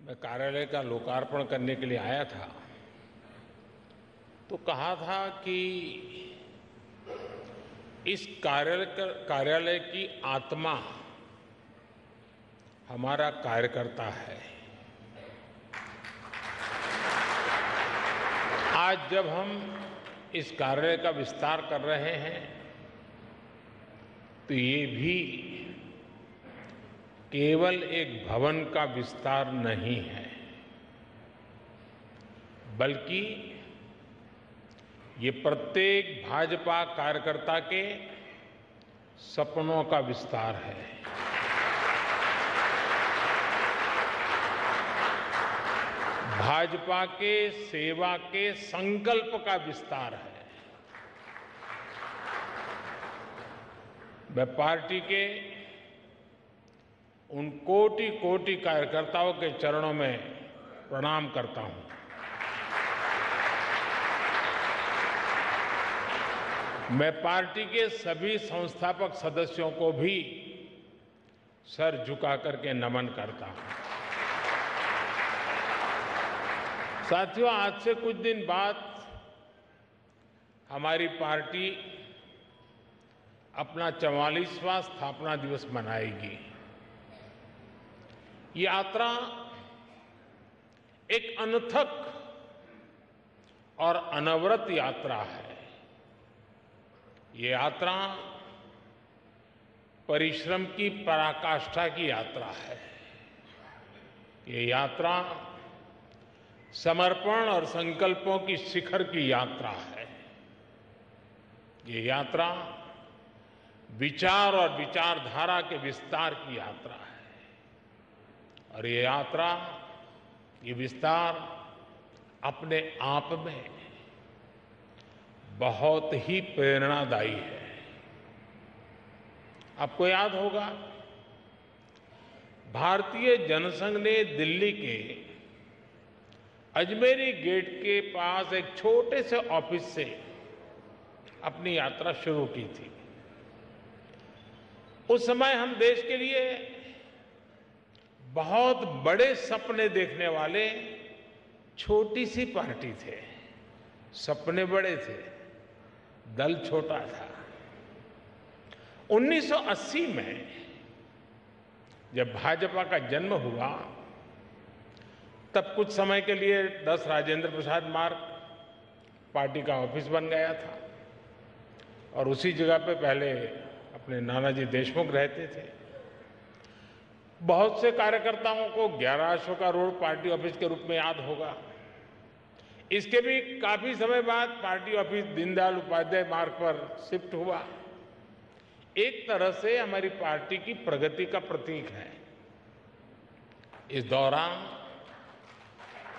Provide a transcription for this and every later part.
मैं कार्यालय का लोकार्पण करने के लिए आया था तो कहा था कि इस कार्यालय की आत्मा हमारा कार्यकर्ता है। आज जब हम इस कार्यालय का विस्तार कर रहे हैं तो ये भी केवल एक भवन का विस्तार नहीं है, बल्कि ये प्रत्येक भाजपा कार्यकर्ता के सपनों का विस्तार है। भाजपा के सेवा के संकल्प का विस्तार है। मैं पार्टी के उन कोटि कोटि कार्यकर्ताओं के चरणों में प्रणाम करता हूं। मैं पार्टी के सभी संस्थापक सदस्यों को भी सर झुका करके नमन करता हूं। साथियों, आज से कुछ दिन बाद हमारी पार्टी अपना 44वां स्थापना दिवस मनाएगी। ये यात्रा एक अनथक और अनवरत यात्रा है। ये यात्रा परिश्रम की पराकाष्ठा की यात्रा है। ये यात्रा समर्पण और संकल्पों की शिखर की यात्रा है। ये यात्रा विचार और विचारधारा के विस्तार की यात्रा है और ये यात्रा, ये विस्तार अपने आप में बहुत ही प्रेरणादायी है। आपको याद होगा, भारतीय जनसंघ ने दिल्ली के अजमेरी गेट के पास एक छोटे से ऑफिस से अपनी यात्रा शुरू की थी। उस समय हम देश के लिए बहुत बड़े सपने देखने वाले छोटी सी पार्टी थे। सपने बड़े थे, दल छोटा था। 1980 में जब भाजपा का जन्म हुआ, तब कुछ समय के लिए 10 राजेंद्र प्रसाद मार्ग पार्टी का ऑफिस बन गया था और उसी जगह पे पहले अपने नानाजी देशमुख रहते थे। बहुत से कार्यकर्ताओं को 11 अशोका रोड पार्टी ऑफिस के रूप में याद होगा। इसके भी काफी समय बाद पार्टी ऑफिस दीनदयाल उपाध्याय मार्ग पर शिफ्ट हुआ। एक तरह से हमारी पार्टी की प्रगति का प्रतीक है। इस दौरान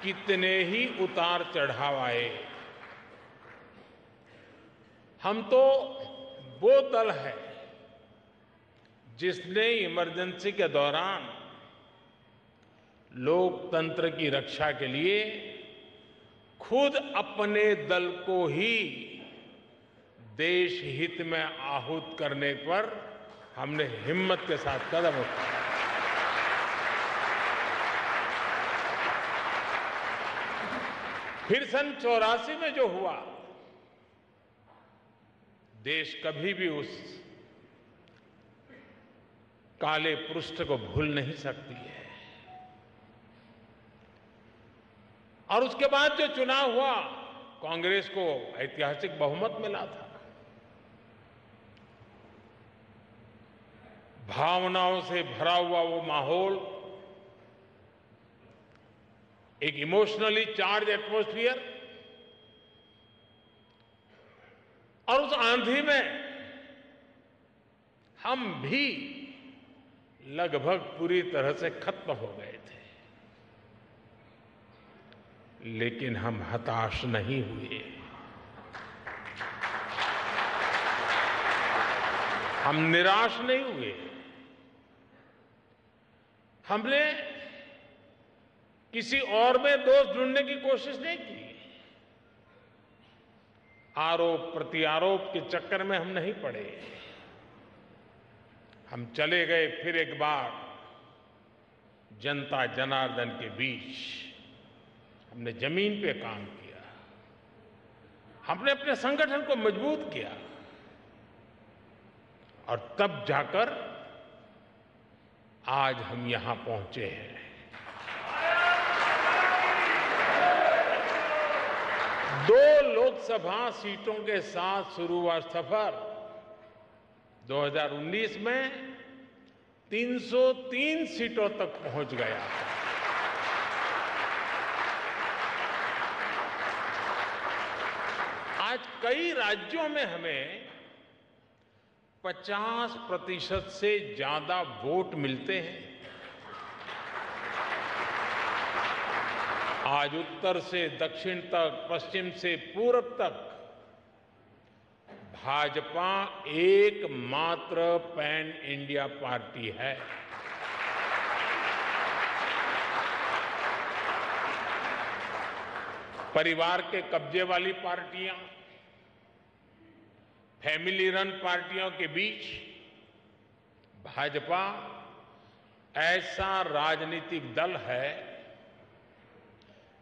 कितने ही उतार चढ़ाव आए। हम तो वो दल है जिसने इमरजेंसी के दौरान लोकतंत्र की रक्षा के लिए खुद अपने दल को ही देश हित में आहूत करने पर हमने हिम्मत के साथ कदम उठाया। फिर सन 84 में जो हुआ, देश कभी भी उस काले पृष्ठ को भूल नहीं सकती है। और उसके बाद जो चुनाव हुआ, कांग्रेस को ऐतिहासिक बहुमत मिला था। भावनाओं से भरा हुआ वो माहौल, एक इमोशनली चार्ज एटमॉस्फेयर, और उस आंधी में हम भी लगभग पूरी तरह से खत्म हो गए थे। लेकिन हम हताश नहीं हुए। हम निराश नहीं हुए। हमने किसी और में दोष ढूंढने की कोशिश नहीं की। आरोप प्रत्यारोप के चक्कर में हम नहीं पड़े। हम चले गए फिर एक बार जनता जनार्दन के बीच हमने जमीन पे काम किया, हमने अपने संगठन को मजबूत किया और तब जाकर आज हम यहां पहुंचे हैं। दो लोकसभा सीटों के साथ शुरू हुआ सफर 2019 में 303 सीटों तक पहुंच गया। आज कई राज्यों में हमें 50% से ज्यादा वोट मिलते हैं। आज उत्तर से दक्षिण तक, पश्चिम से पूरब तक भाजपा एकमात्र पैन इंडिया पार्टी है। परिवार के कब्जे वाली पार्टियां, फैमिली रन पार्टियों के बीच भाजपा ऐसा राजनीतिक दल है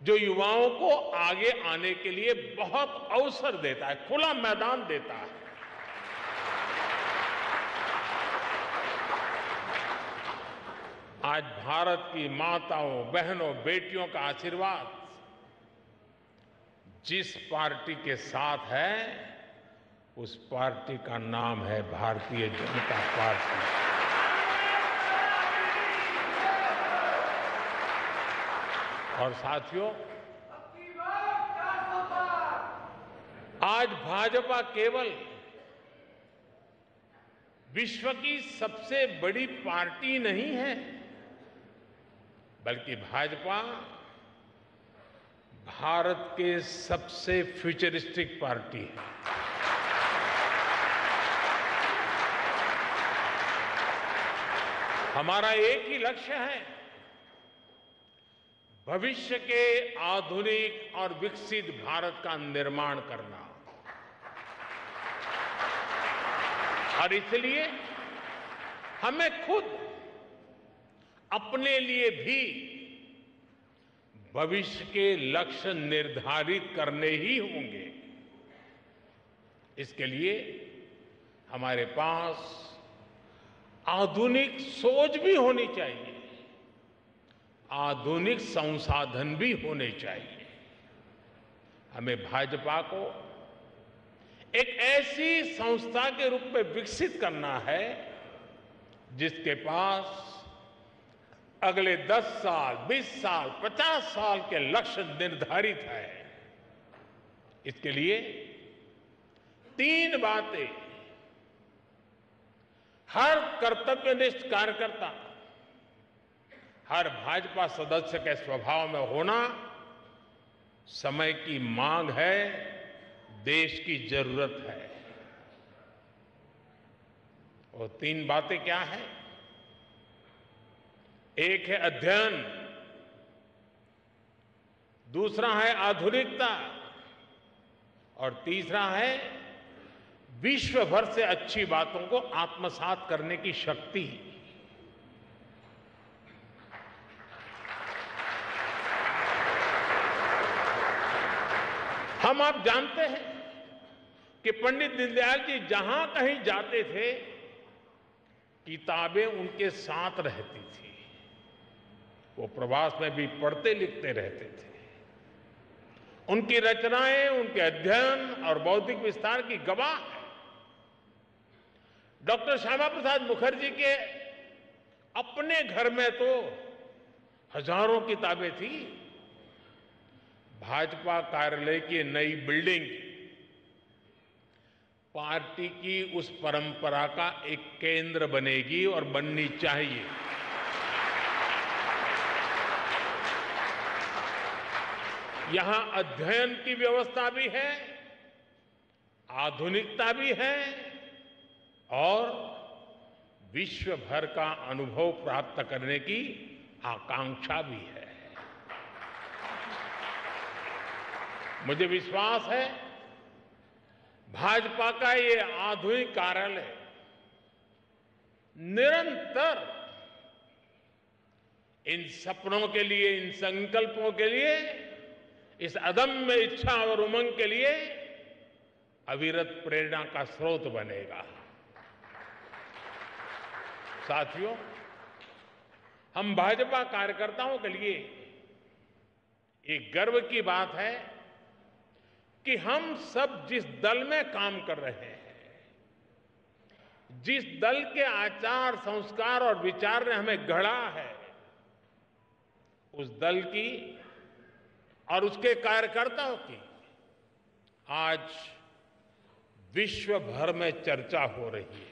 जो युवाओं को आगे आने के लिए बहुत अवसर देता है, खुला मैदान देता है। आज भारत की माताओं, बहनों, बेटियों का आशीर्वाद जिस पार्टी के साथ है, उस पार्टी का नाम है भारतीय जनता पार्टी। और साथियों, आज भाजपा केवल विश्व की सबसे बड़ी पार्टी नहीं है, बल्कि भाजपा भारत के सबसे फ्यूचरिस्टिक पार्टी है। हमारा एक ही लक्ष्य है, भविष्य के आधुनिक और विकसित भारत का निर्माण करना। और इसलिए हमें खुद अपने लिए भी भविष्य के लक्ष्य निर्धारित करने ही होंगे। इसके लिए हमारे पास आधुनिक सोच भी होनी चाहिए, आधुनिक संसाधन भी होने चाहिए। हमें भाजपा को एक ऐसी संस्था के रूप में विकसित करना है जिसके पास अगले 10 साल, 20 साल, 50 साल के लक्ष्य निर्धारित है। इसके लिए 3 बातें हर कर्तव्यनिष्ठ कार्यकर्ता, हर भाजपा सदस्य के स्वभाव में होना समय की मांग है, देश की जरूरत है। वो 3 बातें क्या हैं? एक है अध्ययन, दूसरा है आधुनिकता और तीसरा है विश्व भर से अच्छी बातों को आत्मसात करने की शक्ति। हम आप जानते हैं कि पंडित दीनदयाल जी जहां कहीं जाते थे, किताबें उनके साथ रहती थी। वो प्रवास में भी पढ़ते लिखते रहते थे। उनकी रचनाएं, उनके अध्ययन और बौद्धिक विस्तार की गवाह है। डॉक्टर श्यामा प्रसाद मुखर्जी के अपने घर में तो हजारों किताबें थी। भाजपा कार्यालय की नई बिल्डिंग पार्टी की उस परंपरा का एक केंद्र बनेगी और बननी चाहिए। यहां अध्ययन की व्यवस्था भी है, आधुनिकता भी है और विश्व भर का अनुभव प्राप्त करने की आकांक्षा भी है। मुझे विश्वास है भाजपा का ये आधुनिक कार्यालय निरंतर इन सपनों के लिए, इन संकल्पों के लिए, इस अदम्य इच्छा और उमंग के लिए अविरत प्रेरणा का स्रोत बनेगा। साथियों, हम भाजपा कार्यकर्ताओं के लिए एक गर्व की बात है कि हम सब जिस दल में काम कर रहे हैं, जिस दल के आचार, संस्कार और विचार ने हमें गढ़ा है, उस दल की और उसके कार्यकर्ताओं की आज विश्व भर में चर्चा हो रही है।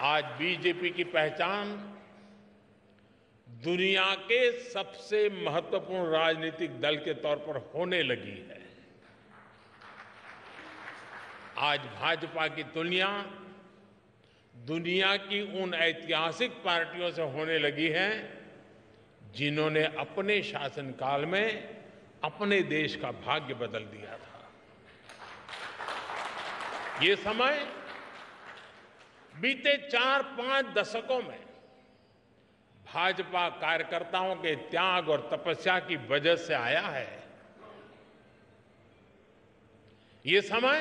आज बीजेपी की पहचान दुनिया के सबसे महत्वपूर्ण राजनीतिक दल के तौर पर होने लगी है। आज भाजपा की तुलना दुनिया की उन ऐतिहासिक पार्टियों से होने लगी है जिन्होंने अपने शासनकाल में अपने देश का भाग्य बदल दिया था। ये समय बीते 4-5 दशकों में भाजपा कार्यकर्ताओं के त्याग और तपस्या की वजह से आया है। ये समय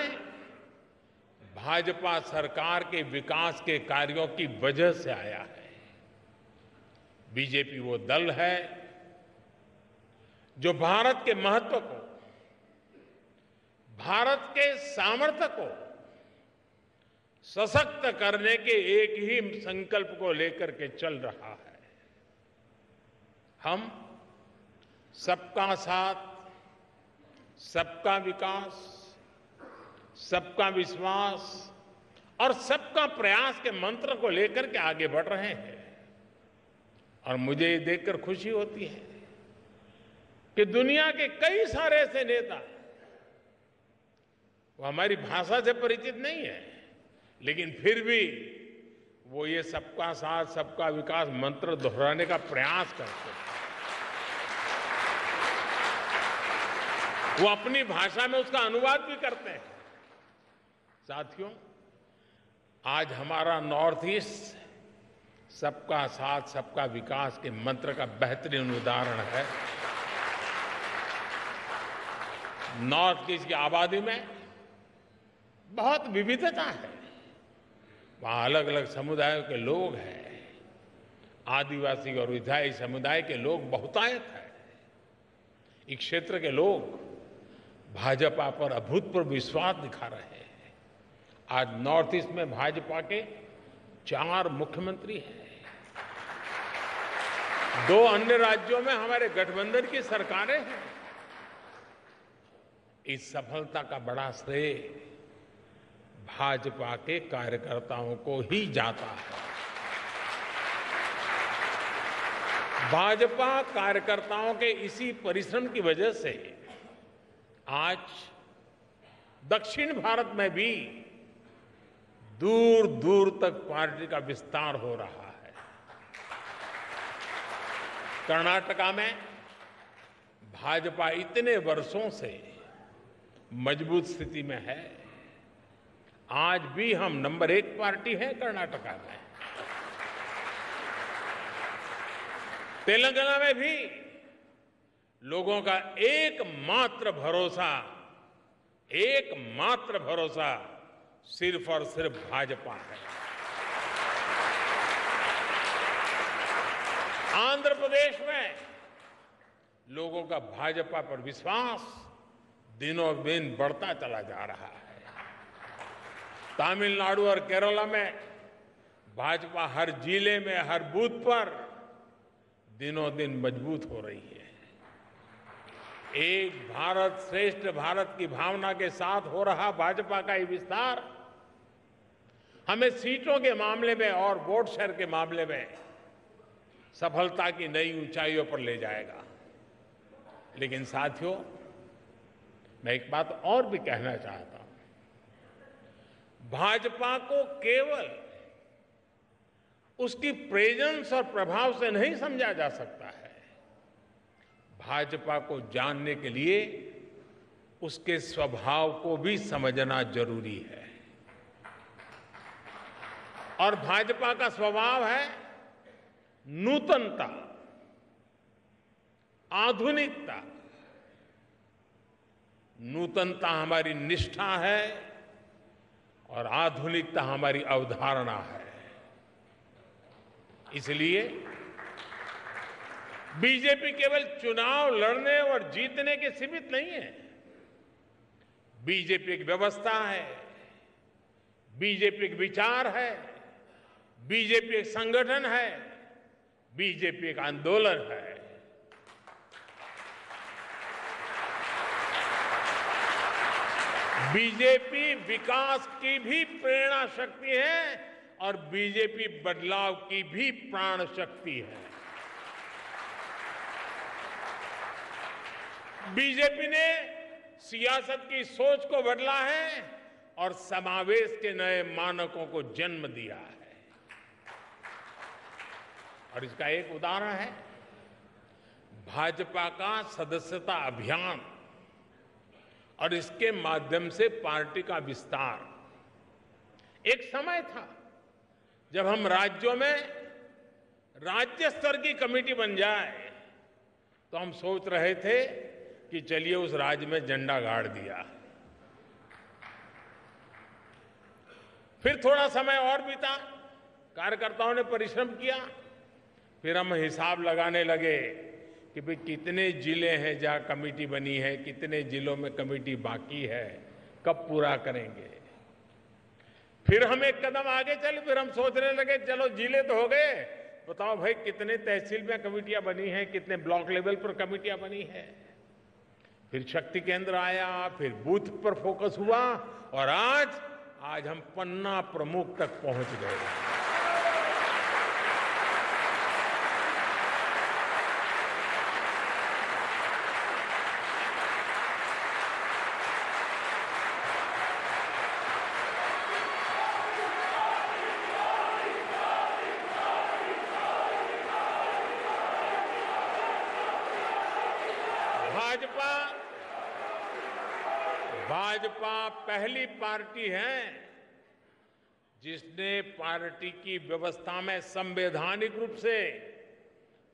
भाजपा सरकार के विकास के कार्यों की वजह से आया है। बीजेपी वो दल है जो भारत के महत्व को, भारत के सामर्थ्य को सशक्त करने के एक ही संकल्प को लेकर के चल रहा है। हम सबका साथ, सबका विकास, सबका विश्वास और सबका प्रयास के मंत्र को लेकर के आगे बढ़ रहे हैं। और मुझे ये देखकर खुशी होती है कि दुनिया के कई सारे ऐसे नेता, वो हमारी भाषा से परिचित नहीं है, लेकिन फिर भी वो ये सबका साथ, सबका विकास मंत्र दोहराने का प्रयास करते हैं। वो अपनी भाषा में उसका अनुवाद भी करते हैं। साथियों, आज हमारा नॉर्थ ईस्ट सबका साथ, सबका विकास के मंत्र का बेहतरीन उदाहरण है। नॉर्थ ईस्ट की आबादी में बहुत विविधता है। वहां अलग अलग समुदायों के लोग हैं। आदिवासी और विधायी समुदाय के लोग बहुतायत हैं। इस क्षेत्र के लोग भाजपा पर अभूतपूर्व विश्वास दिखा रहे हैं। आज नॉर्थ ईस्ट में भाजपा के 4 मुख्यमंत्री हैं। 2 अन्य राज्यों में हमारे गठबंधन की सरकारें हैं। इस सफलता का बड़ा श्रेय भाजपा के कार्यकर्ताओं को ही जाता है। भाजपा कार्यकर्ताओं के इसी परिश्रम की वजह से आज दक्षिण भारत में भी दूर दूर तक पार्टी का विस्तार हो रहा है। कर्नाटका में भाजपा इतने वर्षों से मजबूत स्थिति में है। आज भी हम नंबर 1 पार्टी है कर्नाटका में। तेलंगाना में भी लोगों का एकमात्र भरोसा सिर्फ और सिर्फ भाजपा है। आंध्र प्रदेश में लोगों का भाजपा पर विश्वास दिनों दिन बढ़ता चला जा रहा है। तमिलनाडु और केरला में भाजपा हर जिले में, हर बूथ पर दिनों दिन मजबूत हो रही है। एक भारत श्रेष्ठ भारत की भावना के साथ हो रहा भाजपा का ये विस्तार हमें सीटों के मामले में और वोट शेयर के मामले में सफलता की नई ऊंचाइयों पर ले जाएगा। लेकिन साथियों, मैं एक बात और भी कहना चाहता हूं। भाजपा को केवल उसकी प्रेजेंस और प्रभाव से नहीं समझा जा सकता है। भाजपा को जानने के लिए उसके स्वभाव को भी समझना जरूरी है। और भाजपा का स्वभाव है नूतनता, आधुनिकता, नूतनता हमारी निष्ठा है और आधुनिकता हमारी अवधारणा है। इसलिए बीजेपी केवल चुनाव लड़ने और जीतने के सीमित नहीं है। बीजेपी एक व्यवस्था है, बीजेपी एक विचार है, बीजेपी एक संगठन है, बीजेपी एक आंदोलन है। बीजेपी विकास की भी प्रेरणा शक्ति है और बीजेपी बदलाव की भी प्राण शक्ति है। बीजेपी ने सियासत की सोच को बदला है और समावेश के नए मानकों को जन्म दिया है। और इसका एक उदाहरण है भाजपा का सदस्यता अभियान और इसके माध्यम से पार्टी का विस्तार। एक समय था जब हम राज्यों में राज्य स्तर की कमेटी बन जाए तो हम सोच रहे थे कि चलिए उस राज्य में झंडा गाड़ दिया। फिर थोड़ा समय और बीता, कार्यकर्ताओं ने परिश्रम किया, फिर हम हिसाब लगाने लगे कि भाई कितने जिले हैं जहां कमेटी बनी है, कितने जिलों में कमेटी बाकी है, कब पूरा करेंगे। फिर हम एक कदम आगे चले, फिर हम सोचने लगे चलो जिले तो हो गए, बताओ भाई कितने तहसील में कमेटियां बनी हैं, कितने ब्लॉक लेवल पर कमेटियां बनी है। फिर शक्ति केंद्र आया, फिर बूथ पर फोकस हुआ और आज हम पन्ना प्रमुख तक पहुंच गए। भाजपा पहली पार्टी है जिसने पार्टी की व्यवस्था में संवैधानिक रूप से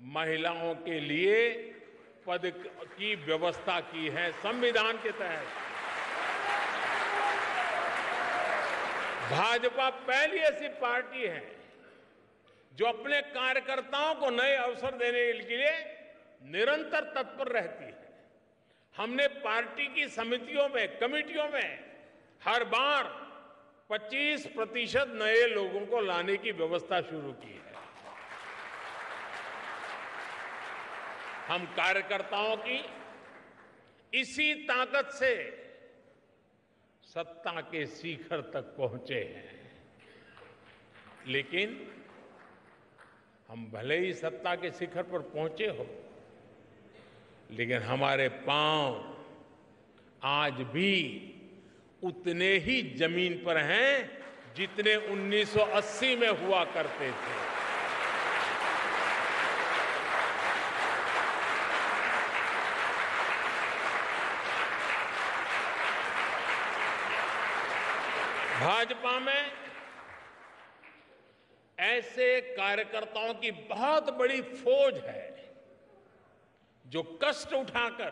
महिलाओं के लिए पद की व्यवस्था की है। संविधान के तहत भाजपा पहली ऐसी पार्टी है जो अपने कार्यकर्ताओं को नए अवसर देने के लिए निरंतर तत्पर रहती है। हमने पार्टी की समितियों में, कमेटियों में हर बार 25% नए लोगों को लाने की व्यवस्था शुरू की है। हम कार्यकर्ताओं की इसी ताकत से सत्ता के शिखर तक पहुंचे हैं। लेकिन हम भले ही सत्ता के शिखर पर पहुंचे हो, लेकिन हमारे पांव आज भी उतने ही जमीन पर हैं जितने 1980 में हुआ करते थे। भाजपा में ऐसे कार्यकर्ताओं की बहुत बड़ी फौज है जो कष्ट उठाकर,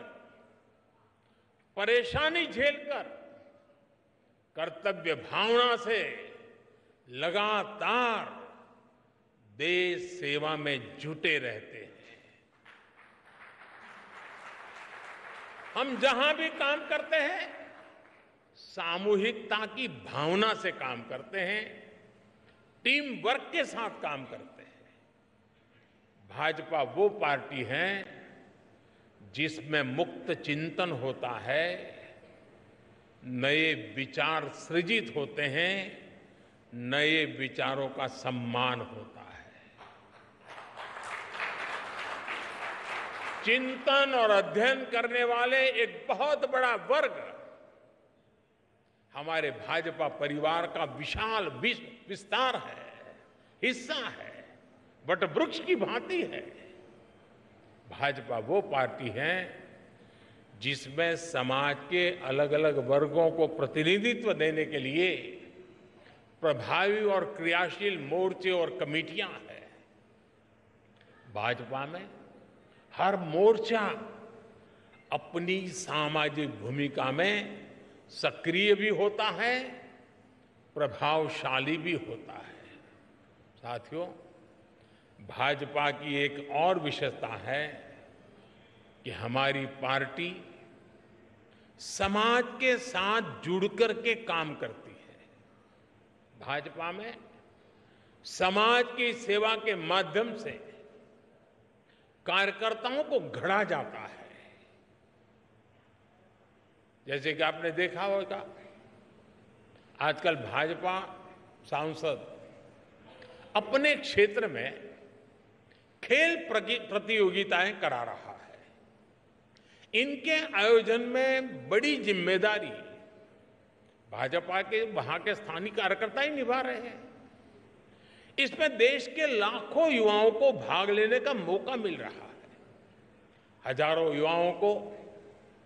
परेशानी झेलकर, कर्तव्य भावना से लगातार देश सेवा में जुटे रहते हैं। हम जहां भी काम करते हैं सामूहिकता की भावना से काम करते हैं, टीम वर्क के साथ काम करते हैं। भाजपा वो पार्टी है जिसमें मुक्त चिंतन होता है, नए विचार सृजित होते हैं, नए विचारों का सम्मान होता है। चिंतन और अध्ययन करने वाले एक बहुत बड़ा वर्ग हमारे भाजपा परिवार का विशाल विस्तार है, हिस्सा है, वट वृक्ष की भांति है। भाजपा वो पार्टी है जिसमें समाज के अलग अलग वर्गों को प्रतिनिधित्व देने के लिए प्रभावी और क्रियाशील मोर्चे और कमेटियां हैं। भाजपा में हर मोर्चा अपनी सामाजिक भूमिका में सक्रिय भी होता है, प्रभावशाली भी होता है। साथियों, भाजपा की एक और विशेषता है कि हमारी पार्टी समाज के साथ जुड़कर के काम करती है। भाजपा में समाज की सेवा के माध्यम से कार्यकर्ताओं को गढ़ा जाता है। जैसे कि आपने देखा होगा, आजकल भाजपा सांसद अपने क्षेत्र में खेल प्रतियोगिताएं करा रहा है। इनके आयोजन में बड़ी जिम्मेदारी भाजपा के वहां के स्थानीय कार्यकर्ता ही निभा रहे हैं। इसमें देश के लाखों युवाओं को भाग लेने का मौका मिल रहा है। हजारों युवाओं को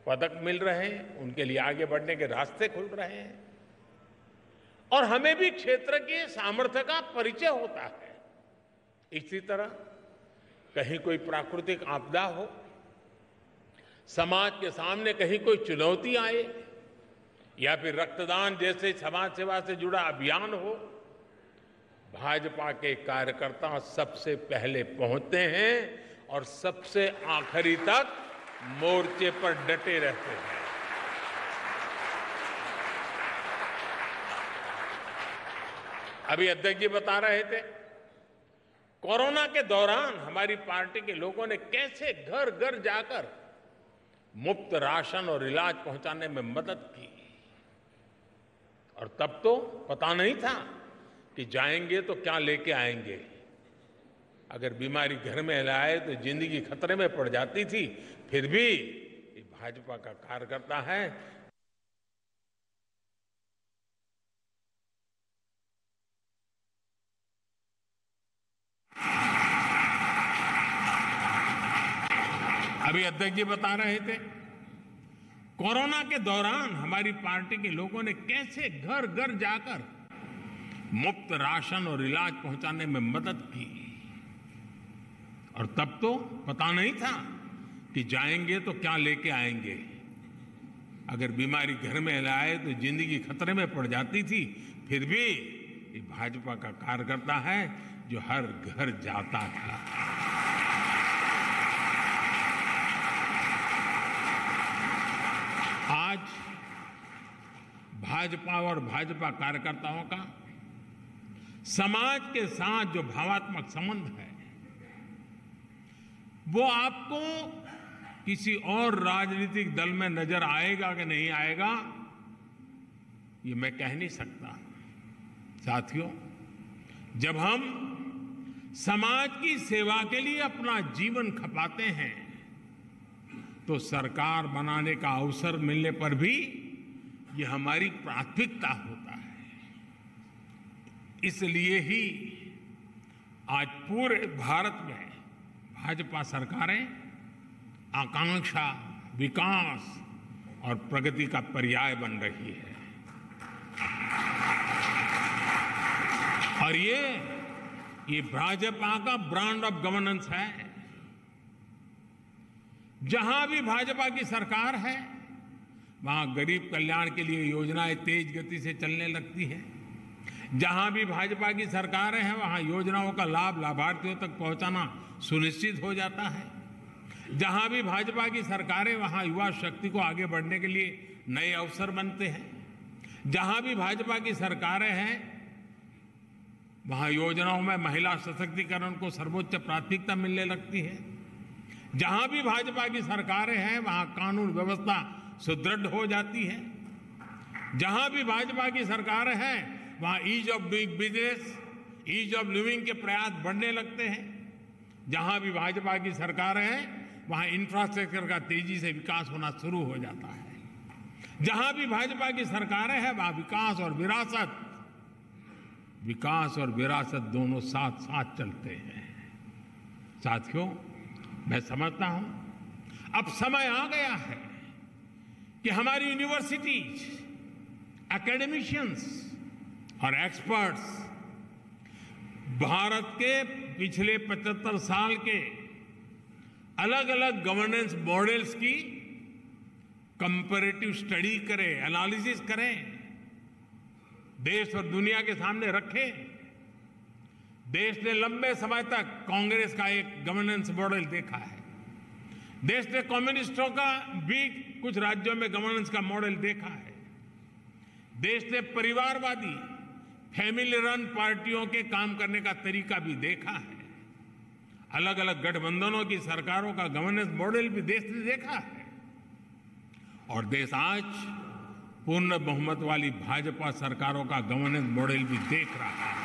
पदक मिल रहे हैं, उनके लिए आगे बढ़ने के रास्ते खुल रहे हैं और हमें भी क्षेत्र के सामर्थ्य का परिचय होता है। इसी तरह कहीं कोई प्राकृतिक आपदा हो, समाज के सामने कहीं कोई चुनौती आए या फिर रक्तदान जैसे समाज सेवा से जुड़ा अभियान हो, भाजपा के कार्यकर्ता सबसे पहले पहुंचते हैं और सबसे आखिरी तक मोर्चे पर डटे रहते हैं। अभी अध्यक्ष जी बता रहे थे, कोरोना के दौरान हमारी पार्टी के लोगों ने कैसे घर घर जाकर मुफ्त राशन और इलाज पहुंचाने में मदद की। और तब तो पता नहीं था कि जाएंगे तो क्या लेके आएंगे। अगर बीमारी घर में लाए तो जिंदगी खतरे में पड़ जाती थी। फिर भी ये भाजपा का कार्यकर्ता है। अभी अध्यक्ष जी बता रहे थे, कोरोना के दौरान हमारी पार्टी के लोगों ने कैसे घर घर जाकर मुफ्त राशन और इलाज पहुंचाने में मदद की। और तब तो पता नहीं था कि जाएंगे तो क्या लेके आएंगे। अगर बीमारी घर में लाए तो जिंदगी खतरे में पड़ जाती थी। फिर भी ये भाजपा का कार्यकर्ता है जो हर घर जाता था। आज भाजपा और भाजपा कार्यकर्ताओं का समाज के साथ जो भावात्मक संबंध है, वो आपको किसी और राजनीतिक दल में नजर आएगा कि नहीं आएगा, ये मैं कह नहीं सकता। साथियों, जब हम समाज की सेवा के लिए अपना जीवन खपाते हैं तो सरकार बनाने का अवसर मिलने पर भी ये हमारी प्राथमिकता होता है। इसलिए ही आज पूरे भारत में भाजपा सरकारें आकांक्षा, विकास और प्रगति का पर्याय बन रही है। और ये भाजपा का ब्रांड ऑफ गवर्नेंस है। जहां भी भाजपा की सरकार है, वहां गरीब कल्याण के लिए योजनाएं तेज गति से चलने लगती है। जहां भी भाजपा की सरकारें हैं, वहां योजनाओं का लाभ लाभार्थियों तक पहुंचाना सुनिश्चित हो जाता है। जहां भी भाजपा की सरकारें, वहां युवा शक्ति को आगे बढ़ने के लिए नए अवसर बनते हैं। जहां भी भाजपा की सरकारें हैं, वहां योजनाओं में महिला सशक्तिकरण को सर्वोच्च प्राथमिकता मिलने लगती है। जहां भी भाजपा की सरकारें हैं, वहां कानून व्यवस्था सुदृढ़ हो जाती है। जहां भी भाजपा की सरकारें हैं, वहां ease of doing business, ease of living के प्रयास बढ़ने लगते हैं। जहां भी भाजपा की सरकारें हैं, वहां इंफ्रास्ट्रक्चर का तेजी से विकास होना शुरू हो जाता है। जहां भी भाजपा की सरकारें हैं, वहां विकास और विरासत दोनों साथ साथ चलते हैं। साथियों, मैं समझता हूं अब समय आ गया है कि हमारी यूनिवर्सिटीज, एकेडमिशियंस और एक्सपर्ट्स भारत के पिछले 75 साल के अलग अलग गवर्नेंस मॉडल्स की कंपैरेटिव स्टडी करें, एनालिसिस करें, देश और दुनिया के सामने रखें। देश ने लंबे समय तक कांग्रेस का एक गवर्नेंस मॉडल देखा है। देश ने कम्युनिस्टों का भी कुछ राज्यों में गवर्नेंस का मॉडल देखा है। देश ने परिवारवादी फैमिली रन पार्टियों के काम करने का तरीका भी देखा है। अलग अलग गठबंधनों की सरकारों का गवर्नेंस मॉडल भी देश ने देखा है। और देश आज पूर्ण बहुमत वाली भाजपा सरकारों का गवर्नेंस मॉडल भी देख रहा है।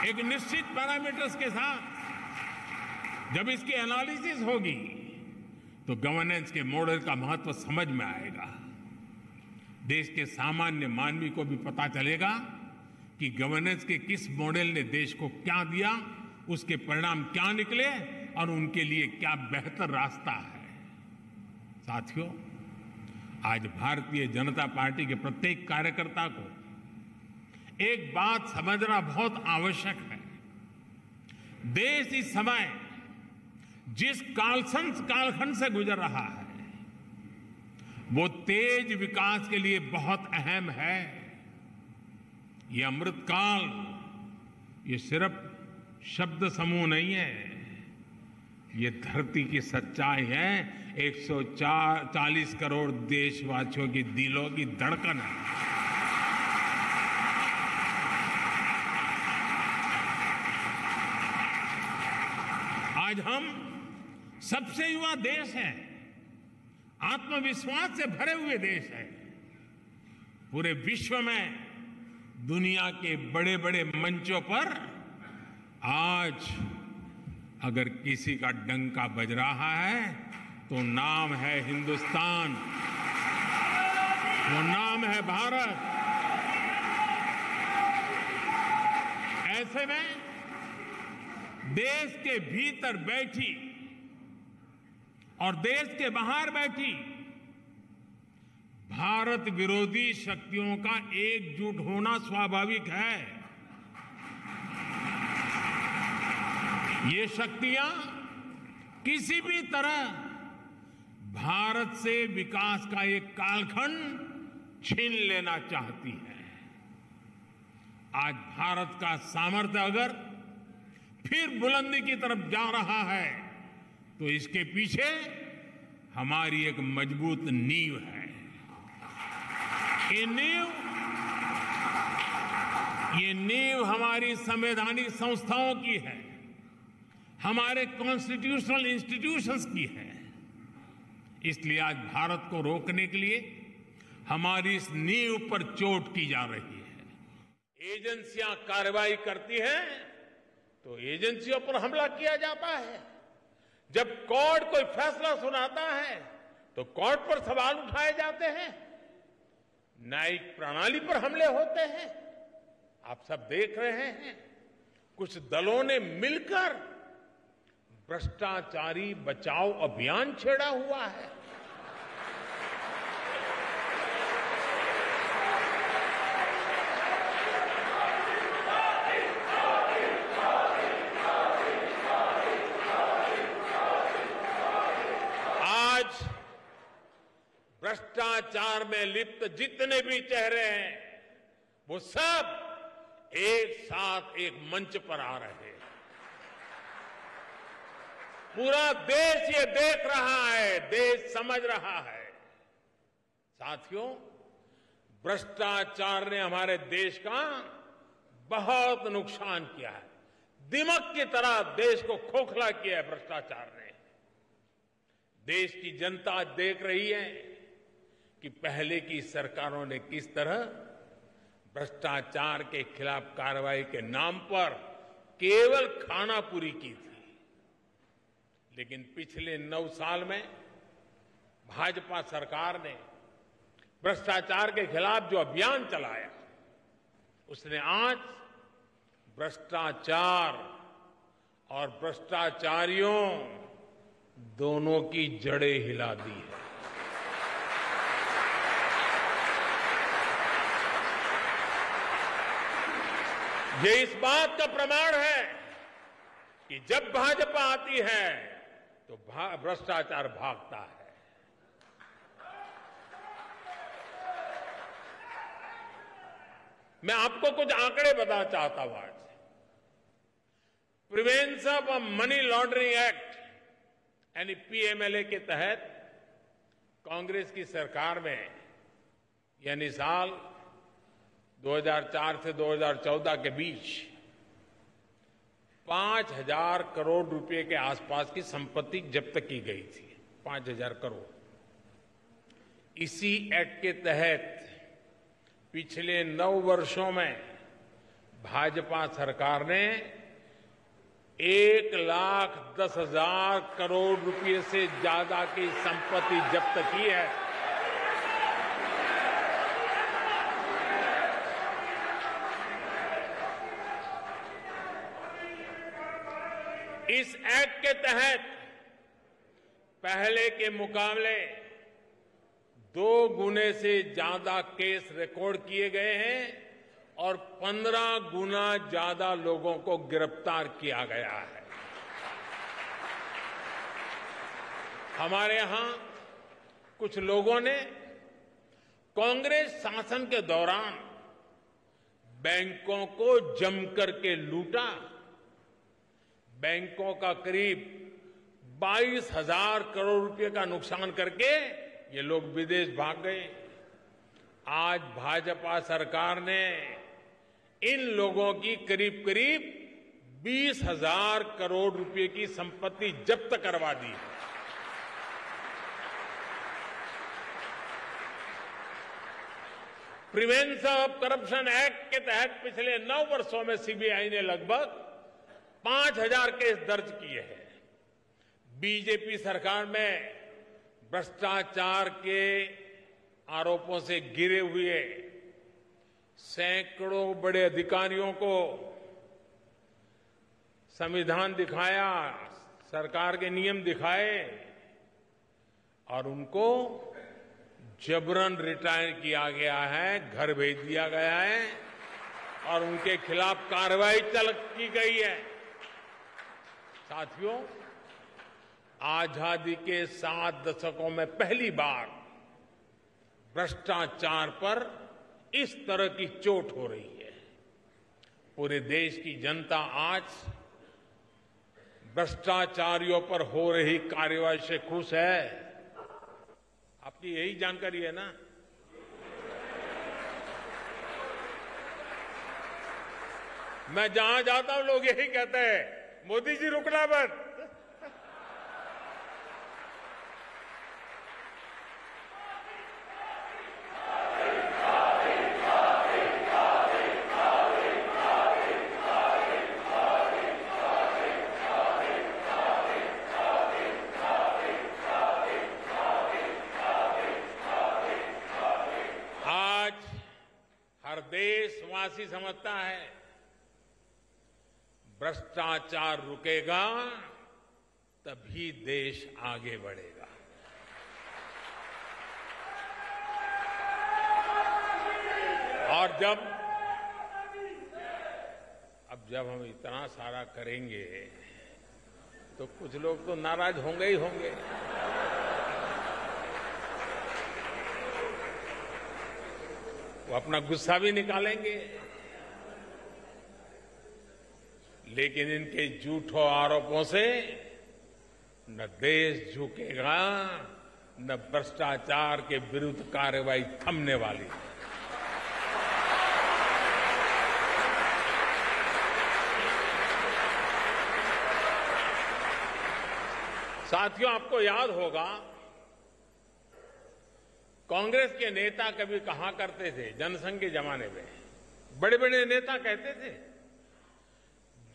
एक निश्चित पैरामीटर्स के साथ जब इसकी एनालिसिस होगी तो गवर्नेंस के मॉडल का महत्व समझ में आएगा। देश के सामान्य मानवी को भी पता चलेगा कि गवर्नेंस के किस मॉडल ने देश को क्या दिया, उसके परिणाम क्या निकले और उनके लिए क्या बेहतर रास्ता है। साथियों, आज भारतीय जनता पार्टी के प्रत्येक कार्यकर्ता को एक बात समझना बहुत आवश्यक है। देश इस समय जिस कालखंड से गुजर रहा है वो तेज विकास के लिए बहुत अहम है। ये अमृतकाल ये सिर्फ शब्द समूह नहीं है, ये धरती की सच्चाई है। 140 करोड़ देशवासियों की दिलों की धड़कन है। आज हम सबसे युवा देश हैं, आत्मविश्वास से भरे हुए देश है। पूरे विश्व में दुनिया के बड़े बड़े मंचों पर आज अगर किसी का डंका बज रहा है तो नाम है हिंदुस्तान, वो नाम है भारत। ऐसे में देश के भीतर बैठी और देश के बाहर बैठी भारत विरोधी शक्तियों का एकजुट होना स्वाभाविक है। ये शक्तियां किसी भी तरह भारत से विकास का एक कालखंड छीन लेना चाहती है। आज भारत का सामर्थ्य अगर फिर बुलंदी की तरफ जा रहा है तो इसके पीछे हमारी एक मजबूत नींव है। ये नींव हमारी संवैधानिक संस्थाओं की है, हमारे कॉन्स्टिट्यूशनल इंस्टीट्यूशंस की है। इसलिए आज भारत को रोकने के लिए हमारी इस नींव पर चोट की जा रही है। एजेंसियां कार्रवाई करती हैं तो एजेंसियों पर हमला किया जाता है। जब कोर्ट कोई फैसला सुनाता है तो कोर्ट पर सवाल उठाए जाते हैं, न्यायिक प्रणाली पर हमले होते हैं। आप सब देख रहे हैं, कुछ दलों ने मिलकर भ्रष्टाचारी बचाओ अभियान छेड़ा हुआ है। भ्रष्टाचार में लिप्त जितने भी चेहरे हैं वो सब एक साथ एक मंच पर आ रहे हैं। पूरा देश ये देख रहा है, देश समझ रहा है। साथियों, भ्रष्टाचार ने हमारे देश का बहुत नुकसान किया है। दिमक की तरह देश को खोखला किया है भ्रष्टाचार ने। देश की जनता देख रही है कि पहले की सरकारों ने किस तरह भ्रष्टाचार के खिलाफ कार्रवाई के नाम पर केवल खानापुरी की थी। लेकिन पिछले 9 साल में भाजपा सरकार ने भ्रष्टाचार के खिलाफ जो अभियान चलाया, उसने आज भ्रष्टाचार और भ्रष्टाचारियों दोनों की जड़ें हिला दी है। ये इस बात का प्रमाण है कि जब भाजपा आती है तो भ्रष्टाचार भागता है। मैं आपको कुछ आंकड़े बताना चाहता हूं आज। Prevention of money laundering act यानी पीएमएलए के तहत कांग्रेस की सरकार में यानी साल 2004 से 2014 के बीच 5,000 करोड़ रुपए के आसपास की संपत्ति जब्त की गई थी। 5,000 करोड़। इसी एक्ट के तहत पिछले 9 वर्षों में भाजपा सरकार ने 1,10,000 करोड़ रुपए से ज्यादा की संपत्ति जब्त की है। इस एक्ट के तहत पहले के मुकाबले 2 गुने से ज्यादा केस रिकॉर्ड किए गए हैं और 15 गुना ज्यादा लोगों को गिरफ्तार किया गया है। हमारे यहां कुछ लोगों ने कांग्रेस शासन के दौरान बैंकों को जमकर के लूटा। बैंकों का करीब 22,000 करोड़ रुपए का नुकसान करके ये लोग विदेश भाग गए। आज भाजपा सरकार ने इन लोगों की करीब करीब 20,000 करोड़ रुपए की संपत्ति जब्त करवा दी है। प्रिवेंशन ऑफ करप्शन एक्ट के तहत पिछले 9 वर्षों में सीबीआई ने लगभग 5,000 केस दर्ज किए हैं। बीजेपी सरकार में भ्रष्टाचार के आरोपों से घिरे हुए सैकड़ों बड़े अधिकारियों को संविधान दिखाया, सरकार के नियम दिखाए और उनको जबरन रिटायर किया गया है, घर भेज दिया गया है और उनके खिलाफ कार्रवाई की गई है। साथियों, आजादी के 7 दशकों में पहली बार भ्रष्टाचार पर इस तरह की चोट हो रही है। पूरे देश की जनता आज भ्रष्टाचारियों पर हो रही कार्रवाई से खुश है। आपकी यही जानकारी है ना? मैं जहां जाता हूं लोग यही कहते हैं, मोदी जी रुकना मत। आज हर देशवासी समझता है भ्रष्टाचार रुकेगा तभी देश आगे बढ़ेगा। और जब हम इतना सारा करेंगे तो कुछ लोग तो नाराज होंगे ही होंगे। वो अपना गुस्सा भी निकालेंगे, लेकिन इनके झूठों आरोपों से न देश झुकेगा, न भ्रष्टाचार के विरुद्ध कार्रवाई थमने वाली है। साथियों, आपको याद होगा कांग्रेस के नेता कभी कहा करते थे, जनसंघ के जमाने में बड़े बड़े नेता कहते थे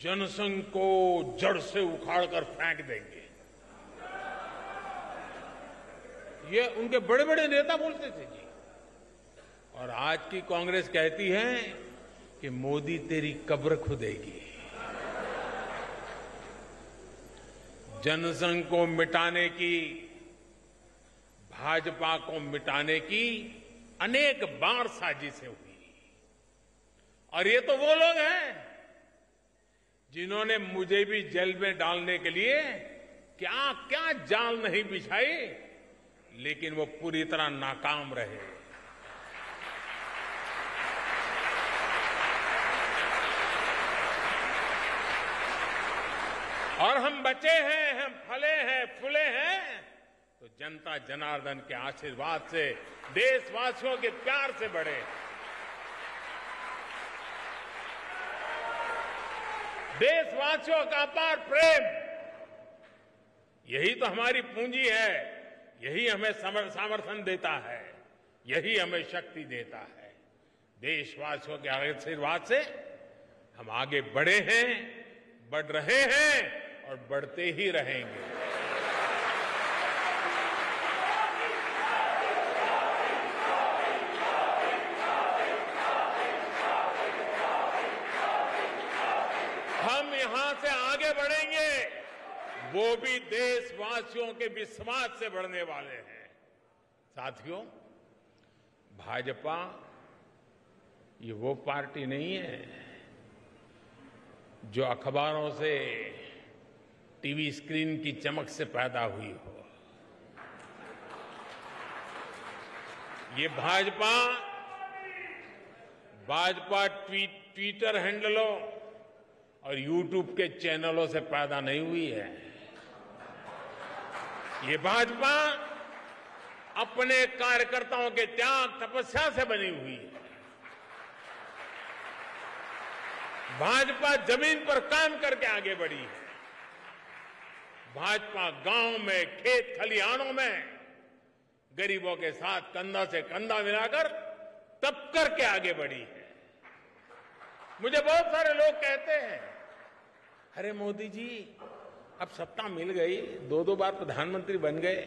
जनसंघ को जड़ से उखाड़कर फेंक देंगे। ये उनके बड़े बड़े नेता बोलते थे जी। और आज की कांग्रेस कहती है कि मोदी तेरी कब्र खुदेगी। जनसंघ को मिटाने की, भाजपा को मिटाने की अनेक बार साजिशें हुई और ये तो वो लोग हैं जिन्होंने मुझे भी जेल में डालने के लिए क्या क्या जाल नहीं बिछाई, लेकिन वो पूरी तरह नाकाम रहे। और हम बचे हैं, हम फले हैं, फूले हैं, तो जनता जनार्दन के आशीर्वाद से, देशवासियों के प्यार से बढ़े। देशवासियों का अपार प्रेम, यही तो हमारी पूंजी है, यही हमें समर्थन देता है, यही हमें शक्ति देता है। देशवासियों के आशीर्वाद से हम आगे बढ़े हैं, बढ़ रहे हैं और बढ़ते ही रहेंगे। हम यहां से आगे बढ़ेंगे, वो भी देशवासियों के विश्वास से बढ़ने वाले हैं। साथियों, भाजपा ये वो पार्टी नहीं है जो अखबारों से, टीवी स्क्रीन की चमक से पैदा हुई हो। ये भाजपा ट्विटर हैंडलों और यूट्यूब के चैनलों से पैदा नहीं हुई है। ये भाजपा अपने कार्यकर्ताओं के त्याग तपस्या से बनी हुई है। भाजपा जमीन पर काम करके आगे बढ़ी है। भाजपा गांव में, खेत खलिहानों में गरीबों के साथ कंधा से कंधा मिलाकर तप करके आगे बढ़ी है। मुझे बहुत सारे लोग कहते हैं, अरे मोदी जी अब सत्ता मिल गई, 2-2 बार प्रधानमंत्री बन गए,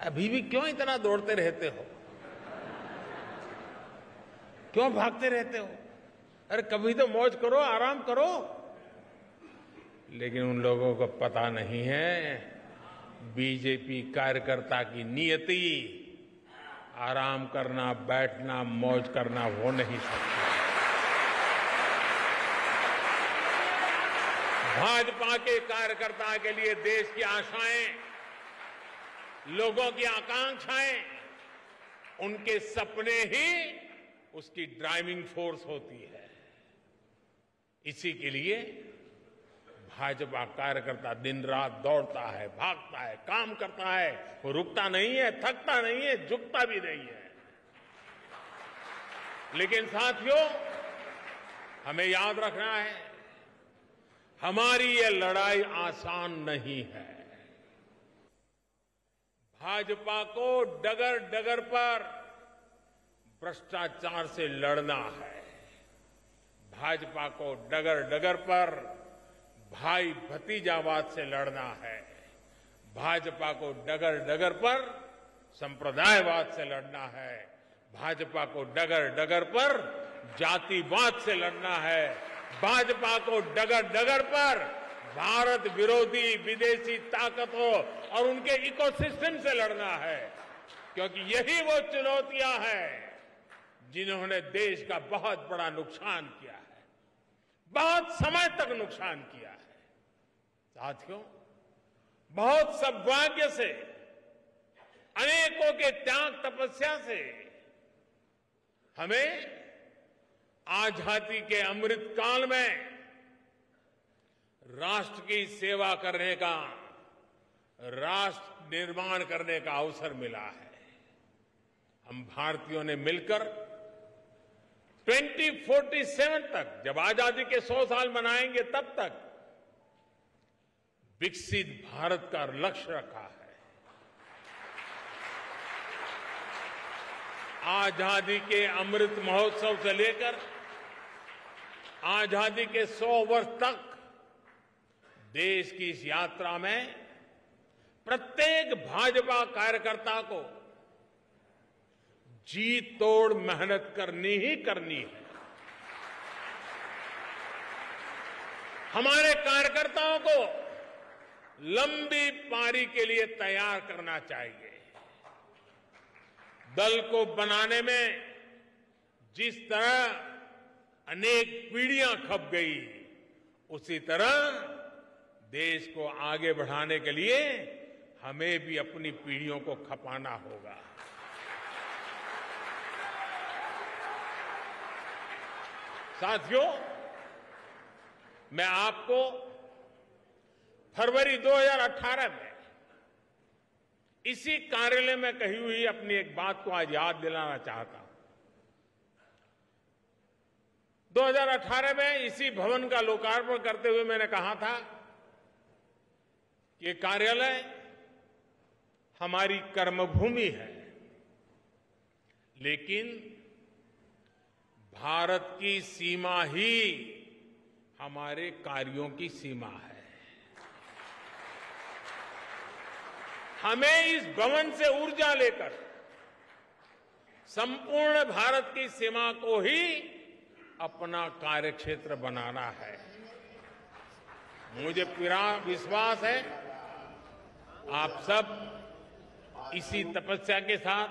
अभी भी क्यों इतना दौड़ते रहते हो, क्यों भागते रहते हो, अरे कभी तो मौज करो, आराम करो। लेकिन उन लोगों को पता नहीं है, बीजेपी कार्यकर्ता की नियति आराम करना, बैठना, मौज करना हो नहीं सकती। भाजपा के कार्यकर्ता के लिए देश की आशाएं, लोगों की आकांक्षाएं, उनके सपने ही उसकी ड्राइविंग फोर्स होती है। इसी के लिए भाजपा कार्यकर्ता दिन रात दौड़ता है, भागता है, काम करता है, वो रुकता नहीं है, थकता नहीं है, झुकता भी नहीं है। लेकिन साथियों, हमें याद रखना है, हमारी ये लड़ाई आसान नहीं है। भाजपा को डगर डगर पर भ्रष्टाचार से लड़ना है। भाजपा को डगर डगर पर भाई भतीजावाद से लड़ना है। भाजपा को डगर डगर पर संप्रदायवाद से लड़ना है। भाजपा को डगर डगर पर जातिवाद से लड़ना है। भाजपा को डगर डगर पर भारत विरोधी विदेशी ताकतों और उनके इकोसिस्टम से लड़ना है, क्योंकि यही वो चुनौतियां हैं जिन्होंने देश का बहुत बड़ा नुकसान किया है, बहुत समय तक नुकसान किया है। साथियों, बहुत सौभाग्य से, अनेकों के त्याग तपस्या से हमें आजादी के अमृत काल में राष्ट्र की सेवा करने का, राष्ट्र निर्माण करने का अवसर मिला है। हम भारतीयों ने मिलकर 2047 तक, जब आजादी के 100 साल मनाएंगे, तब तक विकसित भारत का लक्ष्य रखा है। आजादी के अमृत महोत्सव से लेकर आजादी के 100 वर्ष तक देश की इस यात्रा में प्रत्येक भाजपा कार्यकर्ता को जी तोड़ मेहनत करनी ही करनी है। हमारे कार्यकर्ताओं को लंबी पारी के लिए तैयार करना चाहिए। दल को बनाने में जिस तरह अनेक पीढ़ियां खप गई, उसी तरह देश को आगे बढ़ाने के लिए हमें भी अपनी पीढ़ियों को खपाना होगा। साथियों, मैं आपको फरवरी 2018 में इसी कार्यालय में कही हुई अपनी एक बात को आज याद दिलाना चाहता हूं। 2018 में इसी भवन का लोकार्पण करते हुए मैंने कहा था कि ये कार्यालय हमारी कर्मभूमि है, लेकिन भारत की सीमा ही हमारे कार्यों की सीमा है। हमें इस भवन से ऊर्जा लेकर संपूर्ण भारत की सीमा को ही अपना कार्यक्षेत्र बनाना है। मुझे पूरा विश्वास है आप सब इसी तपस्या के साथ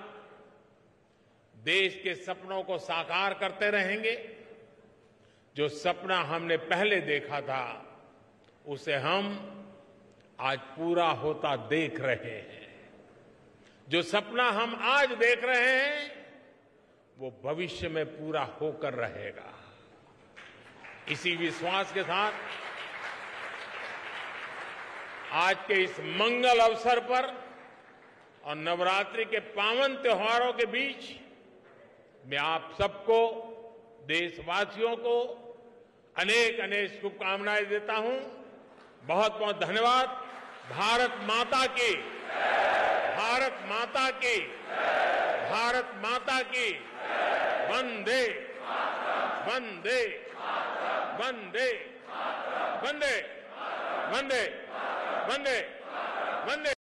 देश के सपनों को साकार करते रहेंगे। जो सपना हमने पहले देखा था उसे हम आज पूरा होता देख रहे हैं। जो सपना हम आज देख रहे हैं वो भविष्य में पूरा होकर रहेगा। इसी विश्वास के साथ आज के इस मंगल अवसर पर और नवरात्रि के पावन त्योहारों के बीच मैं आप सबको, देशवासियों को अनेक अनेक शुभकामनाएं देता हूं। बहुत बहुत धन्यवाद। भारत माता की, भारत माता की, भारत माता की। वंदे वंदे वंदे वंदे वंदे वंदे वंदे।